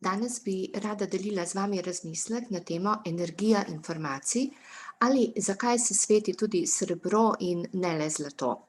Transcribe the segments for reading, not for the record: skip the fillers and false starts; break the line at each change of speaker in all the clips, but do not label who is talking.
Danes bi rada delila z vami razmislek na temo energija informacij ali zakaj se sveti tudi srebro in ne le zlato.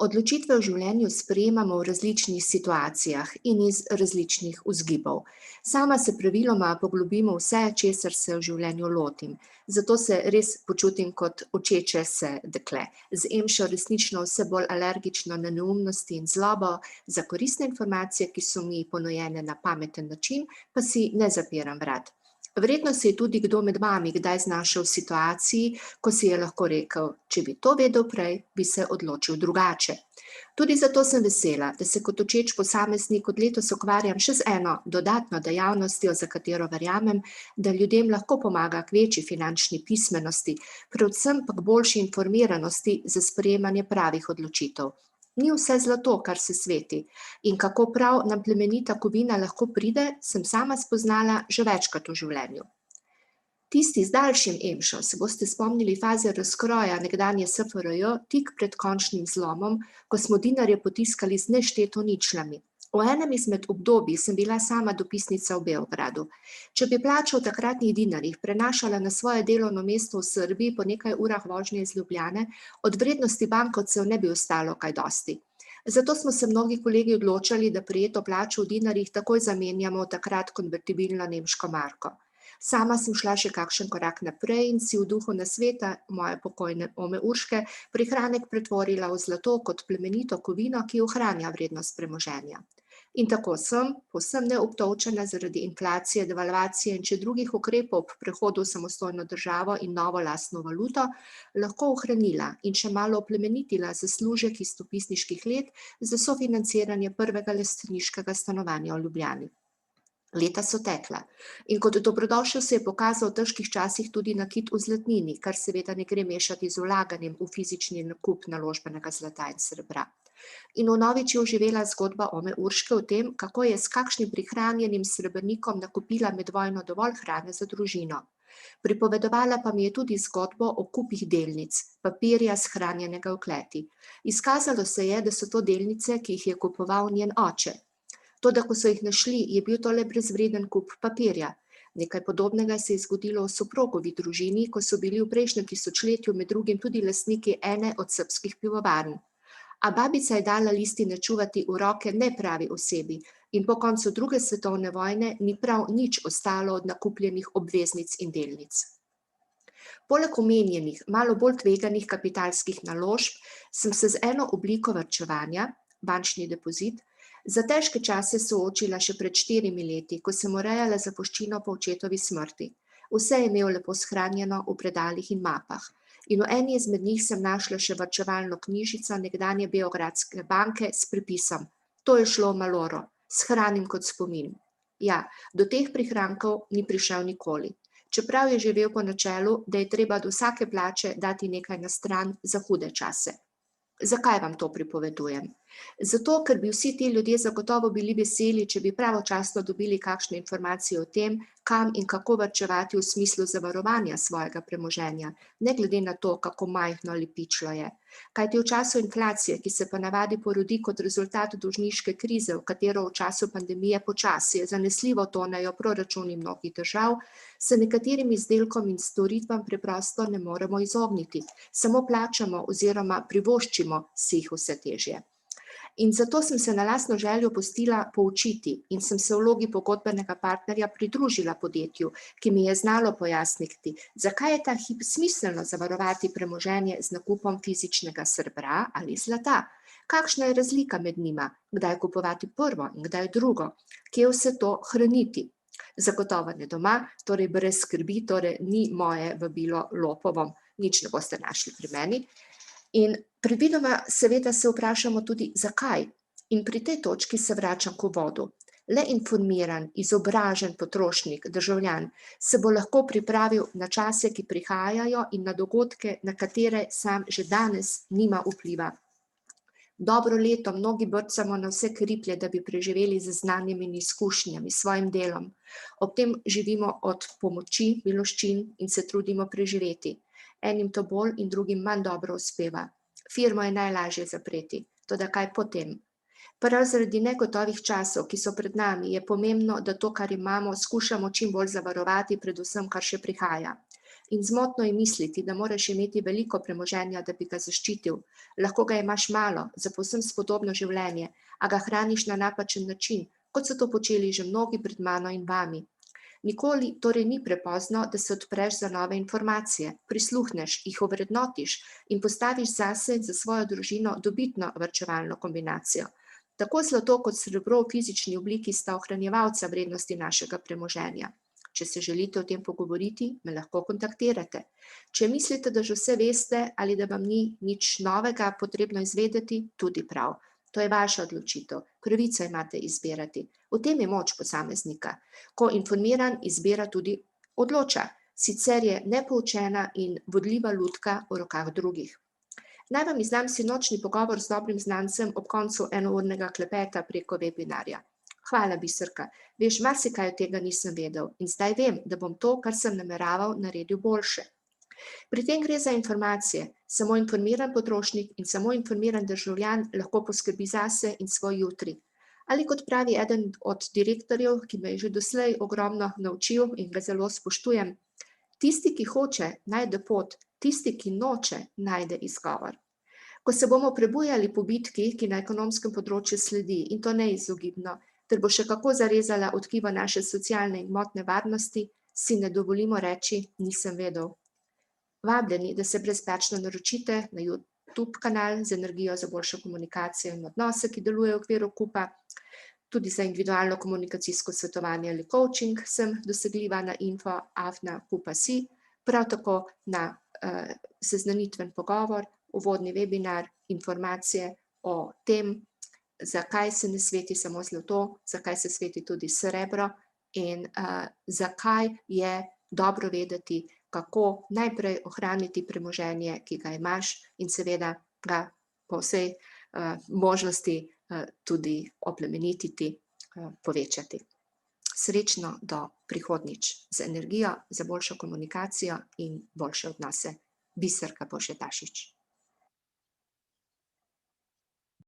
Odločitve v življenju sprejemamo v različnih situacijah in iz različnih vzgibov. Sama se praviloma poglobim v vse, česar se v življenju lotim. Zato se res počutim kot učeče se dekle. Z EMŠO resnično vse bolj alergično na neumnosti in zlobo, za koristne informacije, ki so mi ponujene na pameten način, pa si ne zapiram vrat. Verjetno se je tudi kdo med vami kdaj znašel v situaciji, ko si je lahko rekel, če bi to vedel prej, bi se odločil drugače. Tudi zato sem vesela, da se kot učeč posameznik od letos ukvarjam še z eno dodatno dejavnostjo, za katero verjamem, da ljudem lahko pomaga k večji finančni pismenosti, predvsem pa k boljši informiranosti za sprejemanje pravih odločitev. Ni vse zlato, kar se sveti, in kako prav nam plemenita kovina lahko pride, sem sama spoznala že večkrat v življenju. Tisti z daljšim EMŠO se boste spomnili faze razkroja nekdanje SFRJ tik pred končnim zlomom, ko smo dinarje potiskali z nešteto ničlami. V enem izmed obdobij sem bila sama dopisnica v Beogradu. Če bi plačo v takratnih dinarjih prenašala na svoje delovno mesto v Srbiji po nekaj urah vožnje iz Ljubljane, od vrednosti bankovcev ne bi ostalo kaj dosti. Zato smo se mnogi kolegi odločali, da prejeto plačo v dinarjih takoj zamenjamo v takrat konvertibilno nemško marko. Sama sem šla še kakšen korak naprej in si v duhu nasveta moje pokojne ome Urške prihranek pretvorila v zlato kot plemenito kovino, ki ohranja vrednost premoženja. In tako sem, povsem neobtolčena zaradi inflacije, devalvacije in še drugih ukrepov ob prehodu v samostojno državo in novo lastno valuto, lahko ohranila in še malo oplemenitila zaslužek iz dopisniških let za sofinanciranje prvega lastniškega stanovanja v Ljubljani. Leta so tekla in kot dobrodošel se je pokazal v težkih časih tudi nakit v zlatnini, kar seveda ne gre mešati z vlaganjem v fizični nakup naložbenega zlata in srebra. In vnovič je oživela zgodba ome Urške o tem, kako je s kakšnim prihranjenim srebrnikom nakupila med vojno dovolj hrane za družino. Pripovedovala pa mi je tudi zgodbo o kupih delnic, papirja shranjenega v kleti. Izkazalo se je, da so to delnice, ki jih je kupoval njen oče. Toda, ko so jih našli, je bil to le brezvreden kup papirja. Nekaj podobnega se je zgodilo v soprogovi družini, ko so bili v prejšnjem tisočletju med drugim tudi lastniki ene od srbskih pivovarn. A babica je dala listine čuvati v roke nepravi osebi in po koncu druge svetovne vojne ni prav nič ostalo od nakupljenih obveznic in delnic. Poleg omenjenih, malo bolj tveganih kapitalskih naložb, sem se z eno obliko varčevanja, bančni depozit, za težke čase soočila še pred 4 leti, ko sem urejala zapuščino po očetovi smrti. Vse je imel lepo shranjeno v predalih in mapah. In v eni izmed njih sem našla še varčevalno knjižico nekdanje Beogradske banke s pripisom: To je šlo v maloro, shranim kot spomin. Ja, do teh prihrankov ni prišel nikoli. Čeprav je živel po načelu, da je treba do vsake plače dati nekaj na stran za hude čase. Zakaj vam to pripovedujem? Zato, ker bi vsi ti ljudje zagotovo bili veseli, če bi pravočasno dobili kakšne informacije o tem, kam in kako varčevati v smislu zavarovanja svojega premoženja, ne glede na to, kako majhno ali pičlo je. Kajti v času inflacije, ki se ponavadi porodi kot rezultat dolžniške krize, v katero v času pandemije počasi zanesljivo tonejo proračuni mnogih držav, se nekaterim izdelkom in storitvam preprosto ne moremo izogniti. Samo plačamo oziroma privoščimo si jih vse težje. In zato sem se na lastno željo pustila poučiti in sem se v vlogi pogodbenega partnerja pridružila podjetju, ki mi je znalo pojasniti, zakaj je ta hip smiselno zavarovati premoženje z nakupom fizičnega srebra ali zlata. Kakšna je razlika med njima, kdaj kupovati prvo in kdaj drugo, kje vse to hraniti. Zagotovo ne doma, torej brez skrbi, torej ni moje vabilo lopovom, nič ne boste našli pri meni. In predvidoma seveda se vprašamo tudi, zakaj. In pri tej točki se vračam k uvodu. Le informiran, izobražen potrošnik, državljan, se bo lahko pripravil na čase, ki prihajajo in na dogodke, na katere sam že danes nima vpliva. Dobro leto mnogi brcamo na vse kriplje, da bi preživeli z znanjem in izkušnjami, svojim delom. Ob tem živimo od pomoči, miloščin in se trudimo preživeti. Enim to bolj in drugim manj dobro uspeva. Firmo je najlažje zapreti, toda kaj potem? Prav zaradi negotovih časov, ki so pred nami, je pomembno, da to, kar imamo, skušamo čim bolj zavarovati pred vsem, kar še prihaja. In zmotno je misliti, da moraš imeti veliko premoženja, da bi ga zaščitil. Lahko ga imaš malo, za povsem spodobno življenje, a ga hraniš na napačen način, kot so to počeli že mnogi pred mano in vami. Nikoli torej ni prepozno, da se odpreš za nove informacije, prisluhneš, jih ovrednotiš in postaviš zase in za svojo družino dobitno varčevalno kombinacijo. Tako zlato kot srebro v fizični obliki sta ohranjevalca vrednosti našega premoženja. Če se želite o tem pogovoriti, me lahko kontaktirate. Če mislite, da že vse veste ali da vam ni nič novega potrebno izvedeti, tudi prav. To je vaša odločitev, pravico imate izbirati. V tem je moč posameznika. Ko informiran izbira tudi odloča, sicer je nepoučena in vodljiva lutka v rokah drugih. Naj vam izdam sinočnji pogovor z dobrim znancem ob koncu enournega klepeta preko webinarja. Hvala, Biserka, veš, marsikaj od tega nisem vedel in zdaj vem, da bom to, kar sem nameraval, naredil boljše. Pri tem gre za informacije. Samo informiran potrošnik in samo informiran državljan lahko poskrbi zase in svoj jutri. Ali kot pravi eden od direktorjev, ki me je že doslej ogromno naučil in ga zelo spoštujem, tisti, ki hoče, najde pot, tisti, ki noče, najde izgovor. Ko se bomo prebujali po bitki, ki na ekonomskem področju sledi, in to neizogibno, ter bo še kako zarezala od tkiva naše socialne in gmotne varnosti, si ne dovolimo reči, nisem vedel. Vabljeni, da se brezplačno naročite na YouTube kanal z energijo za boljšo komunikacijo in odnose, ki deluje v okviru Kupa. Tudi za individualno komunikacijsko svetovanje ali coaching sem dosegljiva na info@kupa.si, prav tako na seznanitven pogovor, uvodni webinar, informacije o tem, zakaj se ne sveti samo zlato, zakaj se sveti tudi srebro in zakaj je dobro vedeti, kako najprej ohraniti premoženje, ki ga imaš in seveda ga po vsej možnosti tudi oplemenititi, povečati. Srečno do prihodnjič z energijo za boljšo komunikacijo in boljše odnose. Biserka Božetašič.